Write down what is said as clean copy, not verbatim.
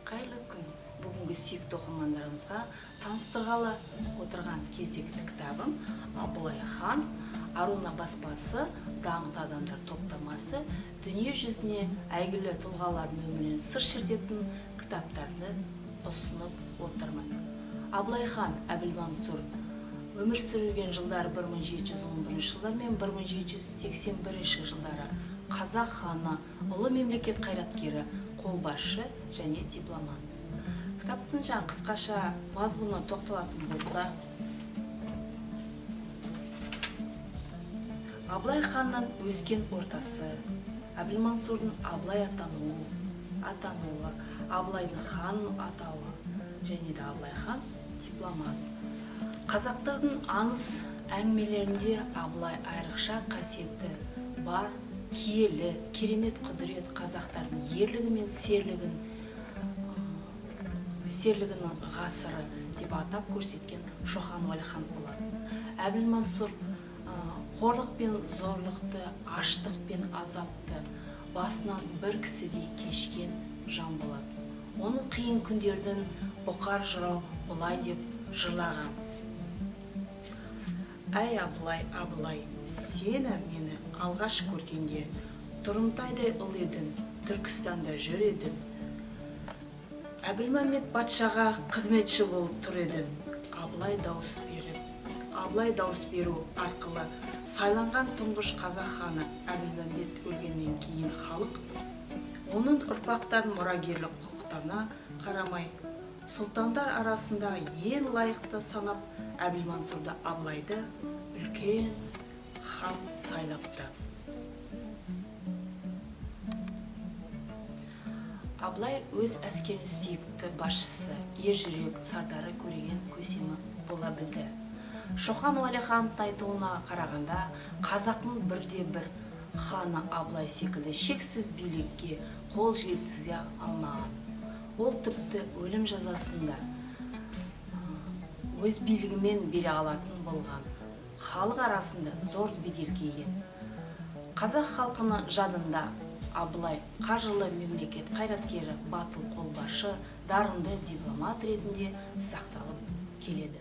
Қайырлы күн. Бүгінгі сүйікті оқырмандарымызға таныстырғалы отырған кезекті кітабым Абылай хан, Аруна баспасы, даңқты адамдар топтамасы, дүние жүзіне әйгілі тұлғалардың өмірінен сыр шертетін кітаптарды ұсынып отырмын. Абылай хан Әбілмансұр өмір сүрген жылдары 1711 жылдар мен 1781 жылдары қазақ ханы, ұлы мемлекет қайраткері, қолбасшы және дипломат. Кітаптың қысқаша мазмұнына тоқталатын болса, Абылай ханның өскен ортасы, Әбілмансұрдың Абылай атануы, Абылайдың хан атауы және де Абылай хан дипломат. Қазақтардың аңыз әңгімелерінде Абылай айрықша қасиеті бар, киелі, керемет құдірет, қазақтардың ерлігі мен серлігінің ғасыры деп атап көрсеткен Шоқан Уәлихан болады. Әбілмансұр қорлық пен зорлықты, аштық пен азапты басынан бір кісідей кешкен жан болады. Оның қиын күндердің бұқар жырау бұлай деп жырлаған: «Әй Абылай, Абылай, сені мені алғаш көргенде тұрымтайдай ұл едің, Түркістанда жүр едің. Әбілмәмбет патшаға қызметші болып тұр едің. Абылай дауыс беру арқылы сайланған тұңғыш қазақ ханы Әбілмәмбет өлгеннен кейін халық оның ұрпақтарын мұрагерлік құқықтарына қарамай сұлтандар арасында ең лайықты санап Әбілмансұрды Абылайды үлкен хан сайлапты. Абылай өз әскерінің сүйікті басшысы, ержүрек сардары көреген көсемі бола білді. Шоқан Уәлихановтың айтуына қарағанда, қазақтың бірде-бір ханы Абылай секілді шексіз билікке қол жеткізе алмаған. Ол тіпті өлім жазасында өз билігімен бере алатын болған, халық арасында зор беделге ие. Қазақ халқының жадында Абылай қажырлы мемлекет қайраткері, батыл қолбасшы, дарынды дипломат ретінде сақталып келеді.